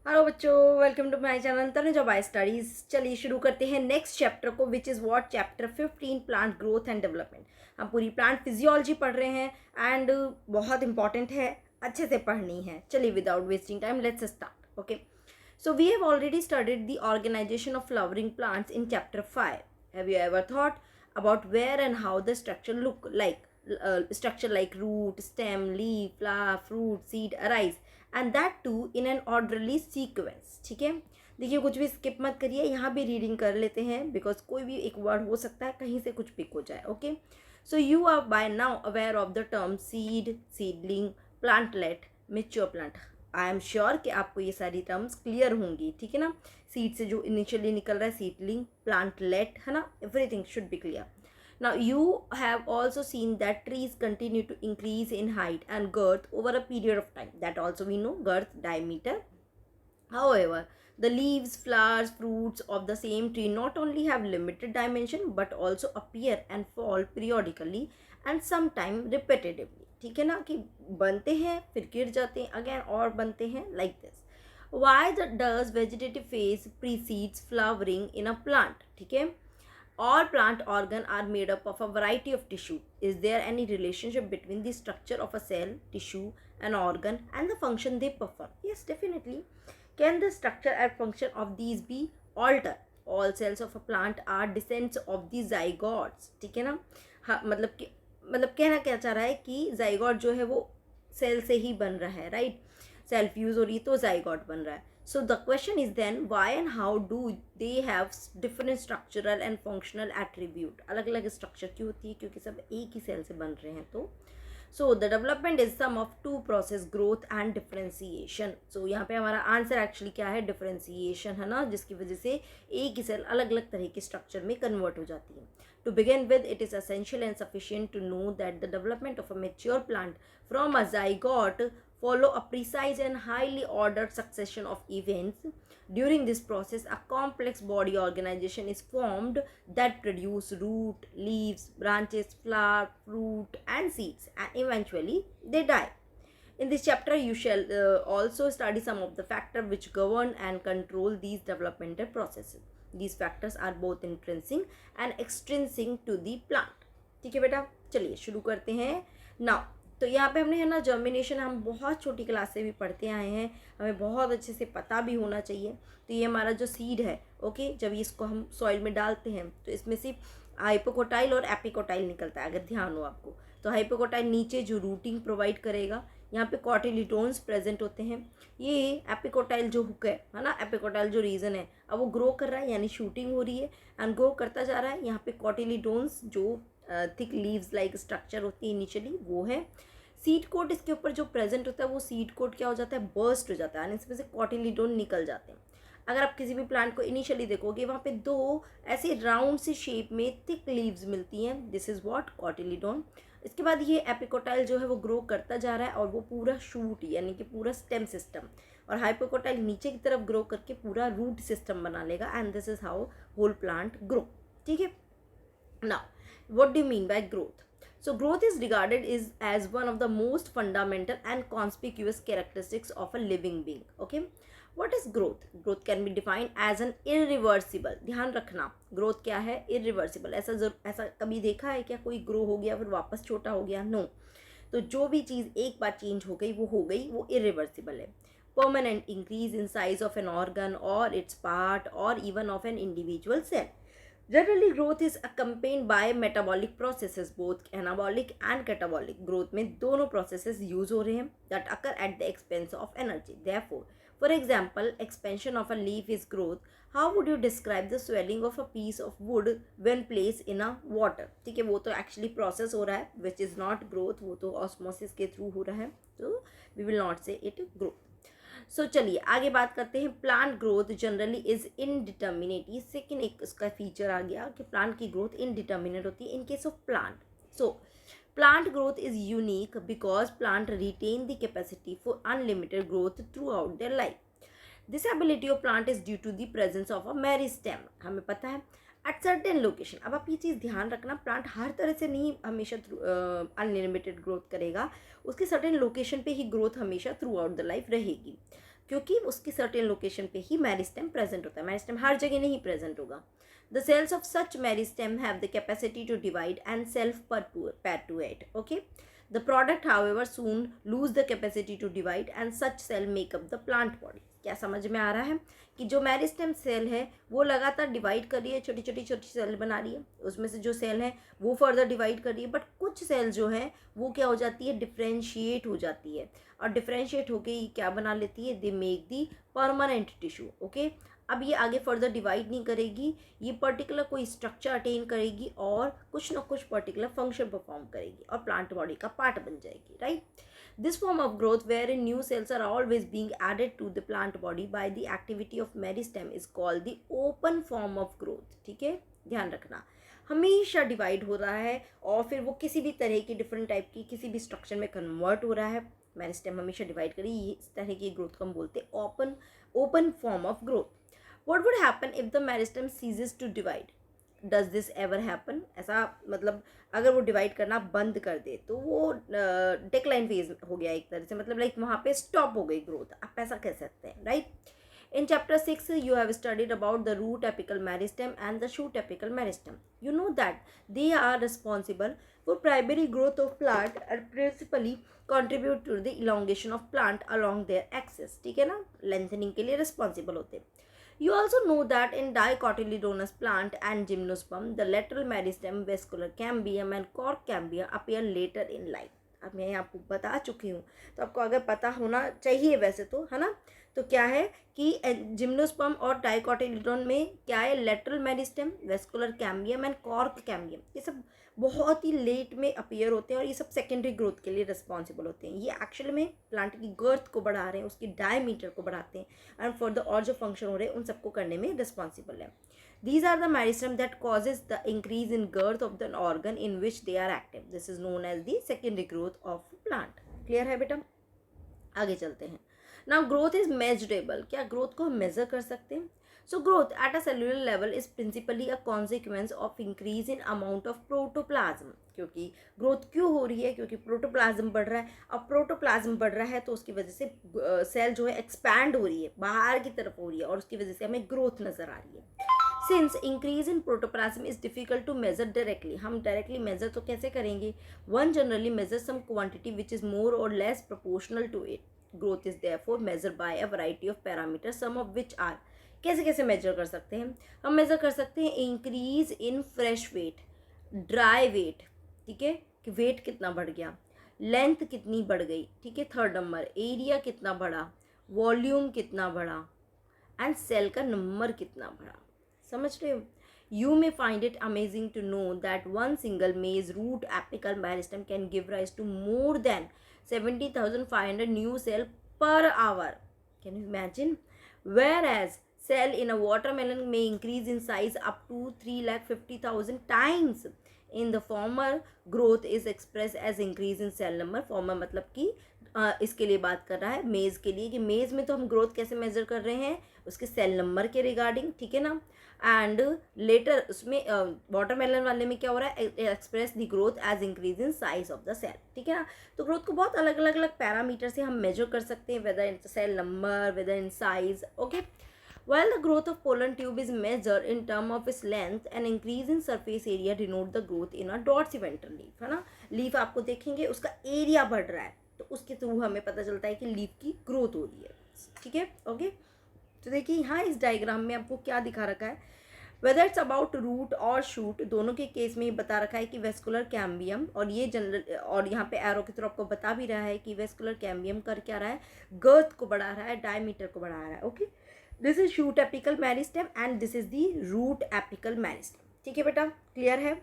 Hello बच्चों, welcome to my channel Tanuja by studies. चलिए शुरू करते हैं नेक्स्ट चैप्टर को, which is what chapter 15 plant growth and development. हम पूरी प्लांट फिजियोलॉजी पढ़ रहे हैं एंड बहुत इंपॉर्टेंट है, अच्छे से पढ़नी है। चलिए without wasting time let's start. Okay, so we have already studied the organization of flowering plants in chapter 5. Have you ever thought about where and how the structure look like? Structure like root, stem, leaf, flower, fruit, seed arise, and that too in an orderly sequence. ठीक है, देखिए कुछ भी skip मत करिए, यहाँ भी reading कर लेते हैं बिकॉज कोई भी एक वर्ड हो सकता है कहीं से कुछ पिक हो जाए। Okay, so you are by now aware of the term seed, seedling, plantlet, mature plant. I am sure कि आपको ये सारी टर्म्स क्लियर होंगी। ठीक है ना, सीड से जो इनिशियली निकल रहा है सीडलिंग, प्लांटलेट, है ना, everything should be clear. Now you have also seen that trees continue to increase in height and girth over a period of time. That also we know, girth, diameter. However, the leaves, flowers, fruits of the same tree not only have limited dimension but also appear and fall periodically and sometimes repetitively. ठीक है ना, कि बनते हैं फिर गिर जाते हैं, अगेन और बनते हैं, like this. Why does vegetative phase precedes flowering in a plant? ठीक है, all plant organs are made up of a variety of tissue. Is there any relationship between the structure of a cell, tissue, an organ and the function they perform? Yes, definitely. Can the structure and function of these be altered? All cells of a plant are descendants of the zygotes. ठीक है ना, हाँ, मतलब कहना क्या चाह रहा है कि जाइगोट जो है वो सेल से ही बन रहा है, राइट? सेल फ्यूज हो रही है तो जाइगोट बन रहा है। So the question is then, why and how do they have different structural and functional attribute? अलग अलग स्ट्रक्चर क्यों होती है? क्योंकि सब एक ही सेल से बन रहे हैं। तो so the development is sum of two process, growth and differentiation. So यहाँ पे हमारा आंसर एक्चुअली क्या है? डिफरेंशिएशन, है ना, जिसकी वजह से एक ही सेल अलग अलग तरह के स्ट्रक्चर में कन्वर्ट हो जाती है। To begin with, it is essential and sufficient to know that the development of a mature plant from a zygote follow a precise and highly ordered succession of events. During this process, a complex body organization is formed that produce root, leaves, branches, flower, fruit and seeds, and eventually they die. In this chapter, you shall also study some of the factors which govern and control these developmental processes. These factors are both intrinsic and extrinsic to the plant. ठीक है बेटा, चलिए शुरू करते हैं। Now तो यहाँ पे हमने, है ना, जर्मिनेशन हम बहुत छोटी क्लास से भी पढ़ते आए हैं, हमें बहुत अच्छे से पता भी होना चाहिए। तो ये हमारा जो सीड है, ओके, जब इसको हम सॉइल में डालते हैं तो इसमें सिर्फ हाइपोकोटाइल और एपिकोटाइल निकलता है, अगर ध्यान हो आपको। तो हाइपोकोटाइल नीचे जो रूटिंग प्रोवाइड करेगा, यहाँ पे कॉटिलिडोन्स प्रेजेंट होते हैं। ये एपिकोटाइल जो हुक है ना, एपिकोटाइल जो रीजन है, अब वो ग्रो कर रहा है यानी शूटिंग हो रही है एंड ग्रो करता जा रहा है। यहाँ पे कॉटिलिडोन्स जो थिक लीव्स लाइक स्ट्रक्चर होती है इनिशियली, वो है। सीड कोट इसके ऊपर जो प्रेजेंट होता है, वो सीड कोट क्या हो जाता है? बर्स्ट हो जाता है, इसमें से कॉटिलिडोन निकल जाते हैं। अगर आप किसी भी प्लांट को इनिशियली देखोगे, वहाँ पे दो ऐसे राउंड सी शेप में थिक लीव्स मिलती हैं, दिस इज व्हाट कॉटिलिडोन। इसके बाद ये एपिकोटाइल जो है वो ग्रो करता जा रहा है और वो पूरा शूट यानी कि पूरा स्टेम सिस्टम, और हाइपोकोटाइल नीचे की तरफ ग्रो करके पूरा रूट सिस्टम बना लेगा and this is how whole plant grow. ठीक है, now what do you mean by growth? So growth is regarded as one of the most fundamental and conspicuous characteristics of a living being. Okay, what is growth? Growth can be defined as an irreversible, ध्यान रखना, growth क्या है? irreversible। ऐसा कभी देखा है क्या कोई ग्रो हो गया फिर वापस छोटा हो गया? नो। तो जो भी चीज़ एक बार चेंज हो गई, वो irreversible है। Permanent increase in size of an organ or its part or even of an individual cell. Generally, growth is accompanied by metabolic processes, both anabolic and catabolic. Growth में दोनों processes use हो रहे हैं that occur at the expense of energy. Therefore, for example, expansion of a leaf is growth. How would you describe the swelling of a piece of wood when placed in a water? ठीक है, वो तो actually process हो रहा है, which is not growth, वो तो osmosis के through हो रहा है, तो we will not say it growth. सो चलिए आगे बात करते हैं। Plant growth generally is indeterminate. ये सेकेंड एक इसका फीचर आ गया कि प्लांट की ग्रोथ इनडिटर्मिनेट होती है in case of plant. So plant growth is unique because plant retain the capacity for unlimited growth throughout their life. This ability of plant is due to the presence of a meristem. हमें पता है at certain location. अब आप ये चीज़ ध्यान रखना, plant हर तरह से नहीं हमेशा अनलिमिटेड ग्रोथ करेगा, उसके सर्टेन लोकेशन पे ही ग्रोथ हमेशा थ्रू आउट द लाइफ रहेगी। क्योंकि उसकी सर्टेन लोकेशन पे ही मेरिस्टेम प्रेजेंट होता है, मेरिस्टेम हर जगह नहीं प्रेजेंट होगा. The cells of such meristem have the capacity to divide and self-perpetuate. Okay. The product, however, soon lose the capacity to divide and such cell make up the plant body. क्या समझ में आ रहा है कि जो meristem cell है वो लगातार डिवाइड कर रही है, छोटी छोटी सेल बना रही है, उसमें से जो सेल है वो फर्दर डिवाइड कर रही है, बट कुछ सेल जो है वो क्या हो जाती है, डिफ्रेंशिएट हो जाती है, और डिफ्रेंशिएट होके ये क्या बना लेती है, they make the permanent tissue. Okay. अब ये आगे फर्दर डिवाइड नहीं करेगी, ये पर्टिकुलर कोई स्ट्रक्चर अटेन करेगी और कुछ ना कुछ पर्टिकुलर फंक्शन परफॉर्म करेगी और प्लांट बॉडी का पार्ट बन जाएगी. Right. This form of growth wherein new cells are always being added to the plant body by the activity of meristem is called the open form of growth. ठीक है, ध्यान रखना, हमेशा divide हो रहा है और फिर वो किसी भी तरह की डिफरेंट टाइप की किसी भी स्ट्रक्चर में कन्वर्ट हो रहा है. मेरिस्टेम हमेशा डिवाइड करेगी, इस तरह की ग्रोथ को हम बोलते हैं open form of growth. What would happen if the meristem ceases to divide? Does this ever happen? ऐसा मतलब अगर वो डिवाइड करना बंद कर दे तो वो डिक्लाइन फेज हो गया एक तरह से, मतलब लाइक वहाँ पे स्टॉप हो गई ग्रोथ, आप ऐसा कह सकते हैं. Right. In chapter 6 you have studied about the root apical meristem and the shoot apical meristem. You know that they are responsible for primary growth of plant and principally contribute to the elongation of plant along their axis. ठीक है ना, lengthening के लिए responsible होते हैं. You also know that in dicotyledonous plant and gymnosperm, the lateral meristem, vascular cambium and cork cambium appear later in life. अब मैं आपको बता चुकी हूँ, तो आपको अगर पता होना चाहिए वैसे तो, है ना. तो क्या है कि जिम्नोस्पर्म और डाइकोटिलेडोन में क्या है, lateral meristem, vascular cambium and cork cambium, ये सब बहुत ही लेट में अपीयर होते हैं और ये सब सेकेंडरी ग्रोथ के लिए रिस्पॉन्सिबल होते हैं. ये एक्चुअल में प्लांट की गर्थ को बढ़ा रहे हैं, उसकी डायमीटर को बढ़ाते हैं एंड फर्दर और जो फंक्शन हो रहे हैं उन सबको करने में रिस्पॉन्सिबल है. These are the meristem that causes the increase in girth of the organ in which they are active. This is known as the secondary growth of plant. Clear है बेटा? आगे चलते हैं. Now growth is measurable. क्या growth को हम major कर सकते हैं? So growth at a cellular level is principally a consequence of increase in amount of protoplasm. क्योंकि ग्रोथ क्यों हो रही है? क्योंकि प्रोटोप्लाज्म बढ़ रहा है. अब प्रोटोप्लाज्म बढ़ रहा है तो उसकी वजह से सेल जो है एक्सपैंड हो रही है, बाहर की तरफ हो रही है और उसकी वजह से हमें ग्रोथ नजर आ रही है. Since increase in protoplasm is difficult to measure directly, हम directly measure तो कैसे करेंगे? One generally measures some quantity which is more or less proportional to it. Growth is therefore measured by a variety of parameters, some of which are, कैसे कैसे measure कर सकते हैं? हम measure कर सकते हैं increase in fresh weight, dry weight, ठीक है, कि weight कितना बढ़ गया, length कितनी बढ़ गई, ठीक है, थर्ड नंबर area कितना बढ़ा, volume कितना बढ़ा एंड सेल का नंबर कितना बढ़ा. समझ रहे हो? You may find it amazing to know that one single maize root apical meristem can give rise to more than 70,500 new cells per hour. Can you imagine? Whereas cell in a watermelon may increase in size up to 350,000 times. In the former, growth is expressed as increase in cell number. Former मतलब कि इसके लिए बात कर रहा है मेज़ के लिए, कि मेज़ में तो हम ग्रोथ कैसे मेजर कर रहे हैं, उसके सेल नंबर के रिगार्डिंग, ठीक है ना. एंड लेटर उसमें वाटरमेलन वाले में क्या हो रहा है, express the growth as increase in size of the cell, ठीक है ना. तो ग्रोथ को बहुत अलग अलग अलग पैरामीटर से हम मेजर कर सकते हैं, whether in cell number, whether in size. Okay. While the growth of pollen tube is measured in term of its length, an increase in surface area denote the growth in a dorsiventral leaf, है ना. Leaf आपको देखेंगे उसका area बढ़ रहा है तो उसके थ्रू हमें पता चलता है कि लीफ की ग्रोथ हो रही है, ठीक है. ओके. तो देखिए यहाँ इस डायग्राम में आपको क्या दिखा रखा है, वेदर इट्स अबाउट रूट और शूट, दोनों के केस में ये बता रखा है कि वेस्कुलर कैम्बियम, और ये जनरल, और यहाँ पे एरो के थ्रू आपको बता भी रहा है कि वेस्कुलर कैम्बियम कर क्या रहा है, गर्थ को बढ़ा रहा है, डायमीटर को बढ़ा रहा है. Okay. This is shoot apical meristem and this is the root apical meristem. ठीक है बेटा, क्लियर है?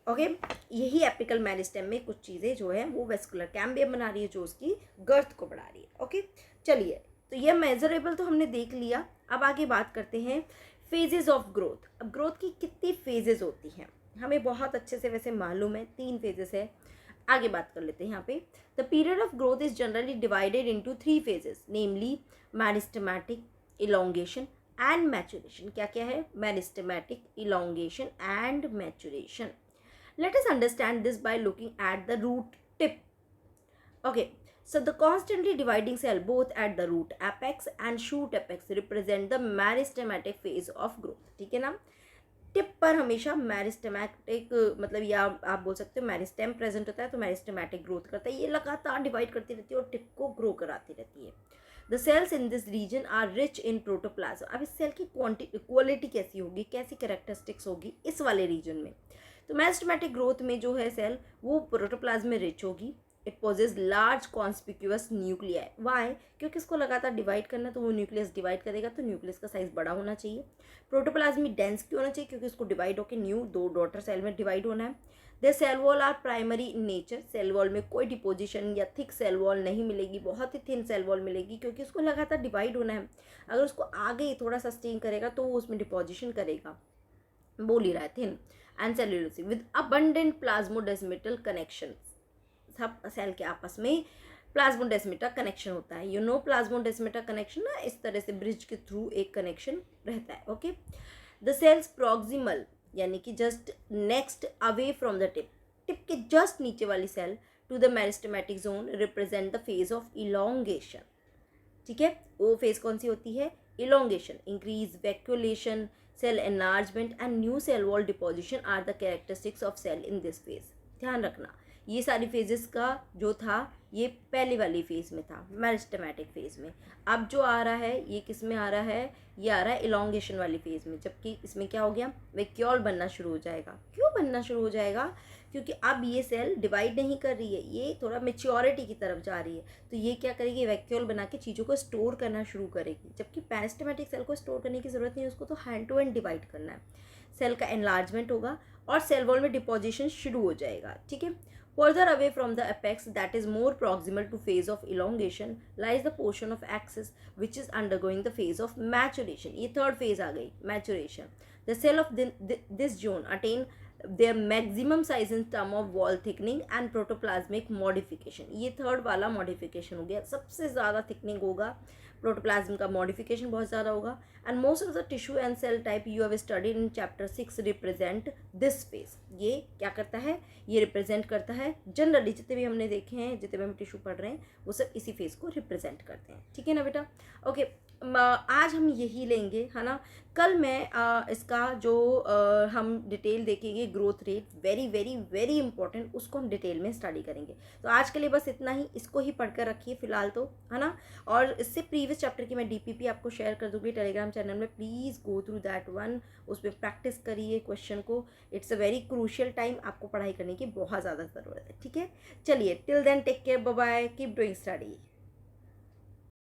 ओके. यही एपिकल मेरिस्टेम में कुछ चीज़ें जो है वो वेस्कुलर कैम्बियम बना रही है जो उसकी गर्थ को बढ़ा रही है. ओके. चलिए, तो ये मेजरेबल तो हमने देख लिया. अब आगे बात करते हैं फेजेस ऑफ ग्रोथ. अब ग्रोथ की कितनी फेजेस होती हैं हमें बहुत अच्छे से वैसे मालूम है, 3 फेजेस है. आगे बात कर लेते हैं यहाँ पे. The period of growth is generally divided into 3 phases, namely meristematic, elongation and maturation. क्या क्या है? Meristematic, elongation and maturation. Let us understand this by looking at the root tip. Okay, So the constantly dividing cell both at the root apex and shoot apex represent the meristematic phase of growth. ठीक है ना, tip पर हमेशा meristematic मतलब या आप बोल सकते हो मैरिस्टेम प्रेजेंट होता है, तो मैरिस्टेमेटिक ग्रोथ करता है, ये लगातार डिवाइड करती रहती है और टिप को ग्रो कराती रहती है. The cells in this region are rich in protoplasm. अब इस सेल की क्वालिटी कैसी होगी, कैसी कैरेक्टरिस्टिक्स होगी इस वाले रीजन में. तो मैरिस्टेमेटिक ग्रोथ में जो है सेल वो प्रोटोप्लाज्म में रिच होगी. It possess large conspicuous nuclei. Why? क्योंकि इसको लगातार डिवाइड करना, तो वो न्यूक्लियस डिवाइड करेगा, तो न्यूक्लियस का साइज बड़ा होना चाहिए. प्रोटोप्लाज्म डेंस क्यों होना चाहिए? क्योंकि उसको डिवाइड होकर न्यू 2 डॉटर सेल में डिवाइड होना है. They cell wall are primary in nature. Cell wall में कोई डिपोजिशन या थिक सेल वॉल नहीं मिलेगी, बहुत ही थिन सेल वॉल मिलेगी, क्योंकि उसको लगातार डिवाइड होना है. अगर उसको आगे ही थोड़ा सस्टेन करेगा तो वो उसमें डिपोजिशन करेगा. बोल ही रहा है thin and cellulosic with abundant plasmodesmatal connection. सब सेल के आपस में प्लाज्मोडेस्मेटा कनेक्शन होता है. यू नो प्लाज्मोडेस्मेटा कनेक्शन ना, इस तरह से ब्रिज के थ्रू एक कनेक्शन रहता है. ओके. द सेल्स प्रॉक्सिमल यानी कि just next away from the tip, tip के जस्ट नीचे वाली cell to the meristematic zone represent the phase of elongation. ठीक है, वो फेज कौन सी होती है? Elongation. Increase vacuolation, cell enlargement and new cell wall deposition are the characteristics of cell in this phase. ध्यान रखना, ये सारी फेजेस का जो था ये पहली वाली फेज में था, मेरिस्टेमेटिक फेज में. अब जो आ रहा है ये किस में आ रहा है? ये आ रहा है इलोंगेशन वाली फेज में. जबकि इसमें क्या हो गया? वैक्यूल बनना शुरू हो जाएगा. क्यों बनना शुरू हो जाएगा? क्योंकि अब ये सेल डिवाइड नहीं कर रही है, ये थोड़ा मेच्योरिटी की तरफ जा रही है, तो ये क्या करेगी? वैक्यूल बना के चीज़ों को स्टोर करना शुरू करेगी. जबकि मेरिस्टेमेटिक सेल को स्टोर करने की ज़रूरत नहीं है, उसको तो हैंड टू हैंड डिवाइड करना है. सेल का एनलार्जमेंट होगा और सेल वॉल में डिपोजिशन शुरू हो जाएगा. ठीक है. Further away from the apex, that is more proximal to phase of elongation, lies the portion of axis which is undergoing the phase of maturation. ये third phase आ गई, maturation. The cell of this zone attain their maximum size in term of wall thickening and protoplasmic modification. ये third वाला modification हो गया, सबसे ज़्यादा thickening होगा, protoplasm का मॉडिफिकेशन बहुत ज़्यादा होगा. And most of the tissue and cell type you have studied in chapter 6 represent this phase. ये क्या करता है? ये रिप्रेजेंट करता है. जनरली जितने भी हमने देखे हैं, जितने भी हम टिश्यू पढ़ रहे हैं, वो सब इसी फेज को रिप्रेजेंट करते हैं. ठीक है ना बेटा? ओके. आज हम यही लेंगे, है ना. कल मैं इसका जो हम डिटेल देखेंगे, growth rate very very very important, उसको हम डिटेल में स्टडी करेंगे. तो आज के लिए बस इतना ही, इसको ही पढ़कर रखिए फिलहाल तो, है ना. और इससे प्रीवियस चैप्टर की मैं डीपीपी आपको शेयर कर दूँगी टेलीग्राम चैनल में. Please go through that one, उसमें प्रैक्टिस करिए क्वेश्चन को. It's a very crucial time, आपको पढ़ाई करने की बहुत ज़्यादा ज़रूरत है. ठीक है, चलिए till then take care, bye bye, keep doing study.